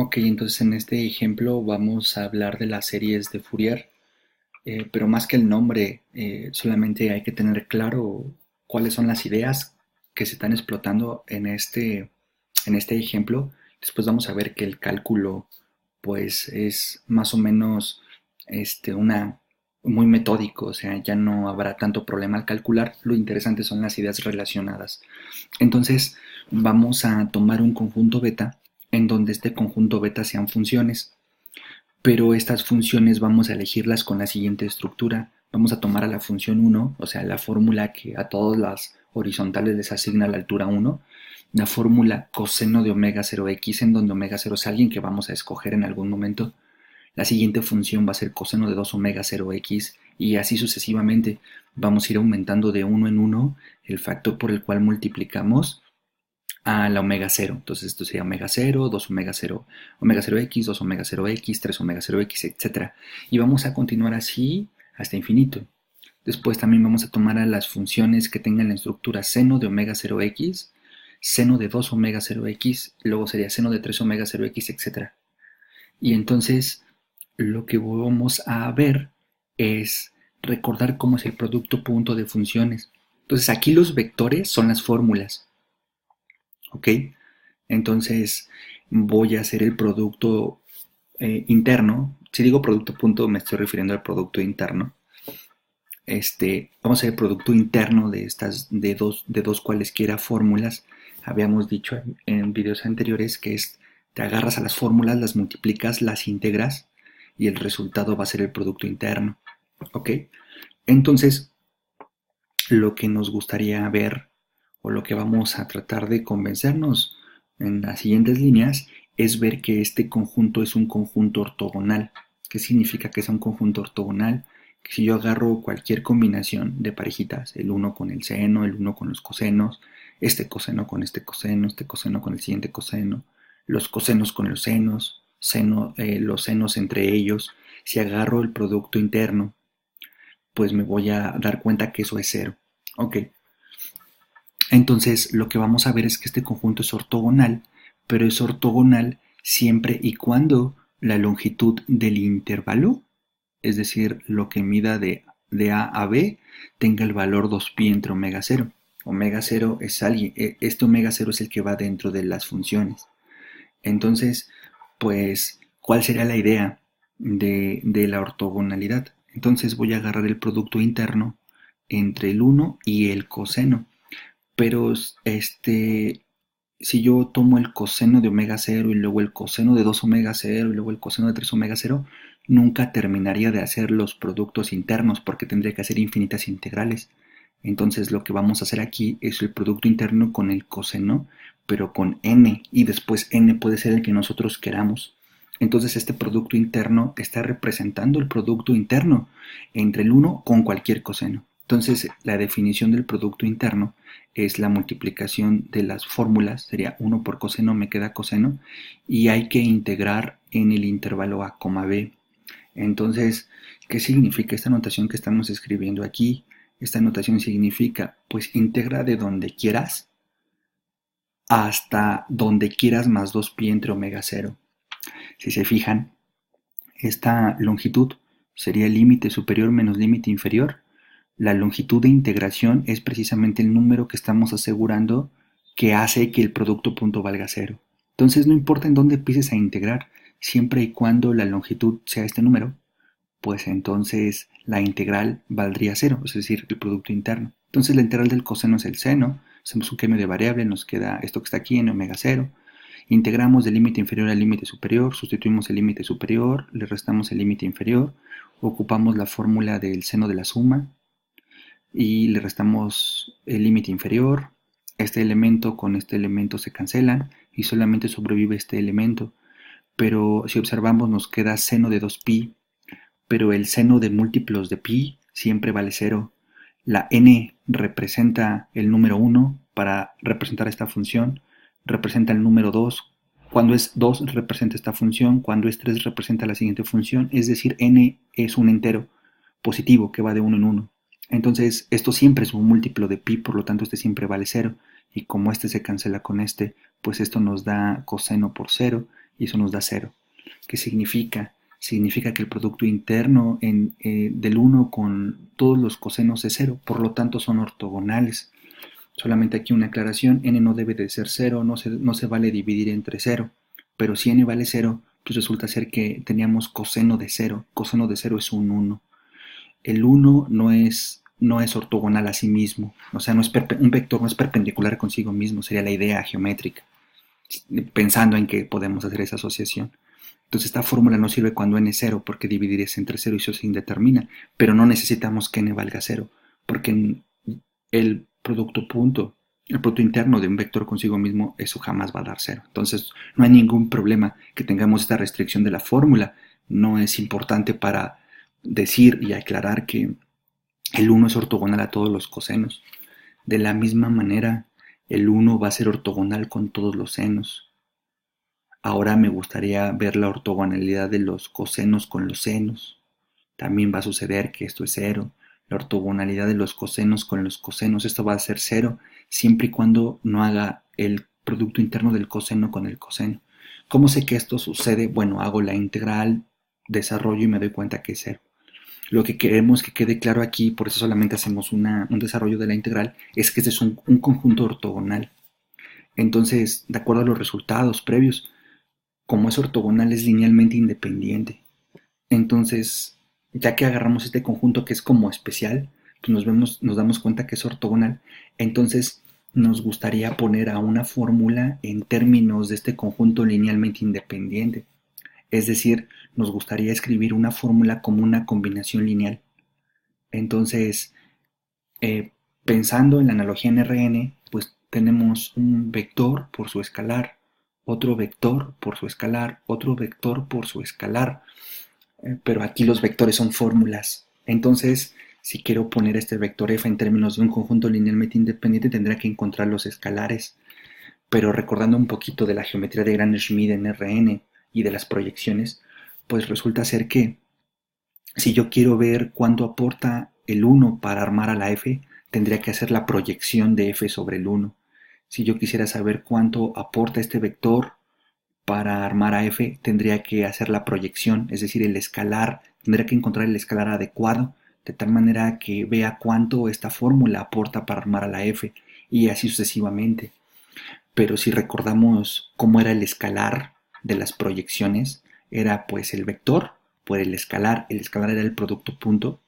Ok, entonces en este ejemplo vamos a hablar de las series de Fourier, pero más que el nombre, solamente hay que tener claro cuáles son las ideas que se están explotando en este ejemplo. Después vamos a ver que el cálculo pues es más o menos una muy metódico, o sea, ya no habrá tanto problema al calcular. Lo interesante son las ideas relacionadas. Entonces, vamos a tomar un conjunto beta en donde este conjunto beta sean funciones, pero estas funciones vamos a elegirlas con la siguiente estructura. Vamos a tomar a la función uno, o sea, la fórmula que a todas las horizontales les asigna la altura uno, la fórmula coseno de omega 0x, en donde omega 0 es alguien que vamos a escoger en algún momento. La siguiente función va a ser coseno de 2 omega 0x y así sucesivamente. Vamos a ir aumentando de uno en uno el factor por el cual multiplicamos a la omega cero. Entonces esto sería omega cero, 2 omega cero x, 2 omega cero x, 3 omega cero x, etc. Y vamos a continuar así hasta infinito. Después también vamos a tomar a las funciones que tengan la estructura seno de omega cero x, seno de 2 omega cero x, luego sería seno de 3 omega cero x, etc. Y entonces lo que vamos a ver es recordar cómo es el producto punto de funciones. Entonces aquí los vectores son las fórmulas. ¿Ok? Entonces voy a hacer el producto interno. Si digo producto punto, me estoy refiriendo al producto interno. Vamos a hacer el producto interno de estas, de dos cualesquiera fórmulas. Habíamos dicho en videos anteriores que es, te agarras a las fórmulas, las multiplicas, las integras y el resultado va a ser el producto interno. ¿Ok? Entonces, lo que nos gustaría ver o lo que vamos a tratar de convencernos en las siguientes líneas es ver que este conjunto es un conjunto ortogonal. ¿Qué significa que es un conjunto ortogonal? Que si yo agarro cualquier combinación de parejitas, el uno con el seno, el uno con los cosenos, este coseno con este coseno con el siguiente coseno, los cosenos con los senos, los senos entre ellos, si agarro el producto interno, pues me voy a dar cuenta que eso es cero. Ok, entonces lo que vamos a ver es que este conjunto es ortogonal, pero es ortogonal siempre y cuando la longitud del intervalo, es decir, lo que mida de A a B, tenga el valor 2pi entre omega cero. Omega cero es alguien, este omega cero es el que va dentro de las funciones. Entonces, pues, ¿cuál sería la idea de la ortogonalidad? Entonces voy a agarrar el producto interno entre el uno y el coseno. Pero si yo tomo el coseno de omega cero y luego el coseno de 2 omega cero y luego el coseno de 3 omega cero, nunca terminaría de hacer los productos internos porque tendría que hacer infinitas integrales. Entonces lo que vamos a hacer aquí es el producto interno con el coseno, pero con n, y después n puede ser el que nosotros queramos. Entonces este producto interno está representando el producto interno entre el uno con cualquier coseno. Entonces la definición del producto interno es la multiplicación de las fórmulas, sería 1 por coseno me queda coseno, y hay que integrar en el intervalo a, b. Entonces, ¿qué significa esta notación que estamos escribiendo aquí? Esta notación significa, pues integra de donde quieras hasta donde quieras más 2pi entre omega cero. Si se fijan, esta longitud sería el límite superior menos límite inferior. La longitud de integración es precisamente el número que estamos asegurando que hace que el producto punto valga cero. Entonces no importa en dónde empieces a integrar, siempre y cuando la longitud sea este número, pues entonces la integral valdría cero, es decir, el producto interno. Entonces la integral del coseno es el seno, hacemos un cambio de variable, nos queda esto que está aquí en omega cero, integramos del límite inferior al límite superior, sustituimos el límite superior, le restamos el límite inferior, ocupamos la fórmula del seno de la suma y le restamos el límite inferior. Este elemento con este elemento se cancelan y solamente sobrevive este elemento. Pero si observamos nos queda seno de 2pi, pero el seno de múltiplos de pi siempre vale 0. La n representa el número 1 para representar esta función, representa el número 2. Cuando es 2 representa esta función, cuando es 3 representa la siguiente función, es decir, n es un entero positivo que va de 1 en 1. Entonces, esto siempre es un múltiplo de pi, por lo tanto este siempre vale 0. Y como este se cancela con este, pues esto nos da coseno por 0 y eso nos da 0. ¿Qué significa? Significa que el producto interno del 1 con todos los cosenos es 0, por lo tanto son ortogonales. Solamente aquí una aclaración, n no debe de ser 0, no se vale dividir entre 0, pero si n vale 0, pues resulta ser que teníamos coseno de 0, coseno de 0 es un 1. El 1 no es ortogonal a sí mismo, o sea, un vector no es perpendicular consigo mismo, sería la idea geométrica, pensando en que podemos hacer esa asociación. Entonces esta fórmula no sirve cuando n es 0 porque dividir es entre 0 y eso se indetermina, pero no necesitamos que n valga 0 porque el producto punto, el producto interno de un vector consigo mismo, eso jamás va a dar 0. Entonces no hay ningún problema que tengamos esta restricción de la fórmula. No es importante para decir y aclarar que el 1 es ortogonal a todos los cosenos. De la misma manera, el 1 va a ser ortogonal con todos los senos. Ahora me gustaría ver la ortogonalidad de los cosenos con los senos. También va a suceder que esto es 0. La ortogonalidad de los cosenos con los cosenos, esto va a ser 0, siempre y cuando no haga el producto interno del coseno con el coseno. ¿Cómo sé que esto sucede? Bueno, hago la integral, desarrollo y me doy cuenta que es 0. Lo que queremos que quede claro aquí, por eso solamente hacemos un desarrollo de la integral, es que este es un conjunto ortogonal. Entonces, de acuerdo a los resultados previos, como es ortogonal, es linealmente independiente. Entonces, ya que agarramos este conjunto que es como especial, pues nos damos cuenta que es ortogonal. Entonces, nos gustaría poner a una fórmula en términos de este conjunto linealmente independiente. Es decir, nos gustaría escribir una fórmula como una combinación lineal. Entonces, pensando en la analogía en Rn, pues tenemos un vector por su escalar, otro vector por su escalar, otro vector por su escalar. Pero aquí los vectores son fórmulas. Entonces, si quiero poner este vector f en términos de un conjunto linealmente independiente, tendré que encontrar los escalares. Pero recordando un poquito de la geometría de Gram-Schmidt en Rn y de las proyecciones, pues resulta ser que si yo quiero ver cuánto aporta el 1 para armar a la f, tendría que hacer la proyección de f sobre el 1. Si yo quisiera saber cuánto aporta este vector para armar a f, tendría que hacer la proyección, es decir, el escalar, tendría que encontrar el escalar adecuado, de tal manera que vea cuánto esta fórmula aporta para armar a la f, y así sucesivamente. Pero si recordamos cómo era el escalar de las proyecciones, era pues el vector por el escalar era el producto punto,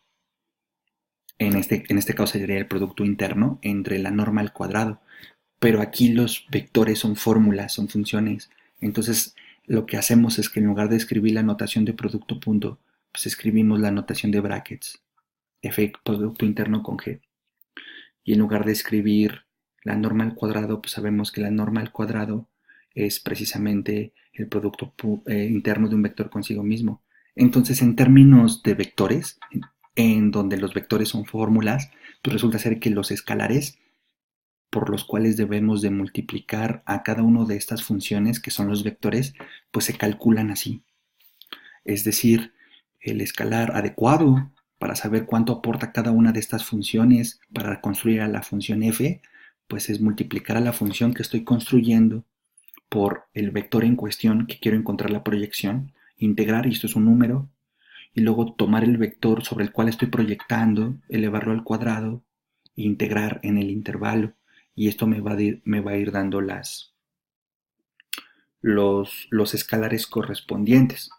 en este caso sería el producto interno entre la norma al cuadrado, pero aquí los vectores son fórmulas, son funciones. Entonces lo que hacemos es que en lugar de escribir la notación de producto punto, pues escribimos la notación de brackets, f producto interno con g. Y en lugar de escribir la norma al cuadrado, pues sabemos que la norma al cuadrado es precisamente el producto interno de un vector consigo mismo. Entonces, en términos de vectores, en donde los vectores son fórmulas, pues resulta ser que los escalares por los cuales debemos de multiplicar a cada una de estas funciones, que son los vectores, pues se calculan así. Es decir, el escalar adecuado para saber cuánto aporta cada una de estas funciones para construir a la función f, pues es multiplicar a la función que estoy construyendo por el vector en cuestión que quiero encontrar la proyección, integrar, y esto es un número, y luego tomar el vector sobre el cual estoy proyectando, elevarlo al cuadrado e integrar en el intervalo. Y esto me va a ir dando los escalares correspondientes.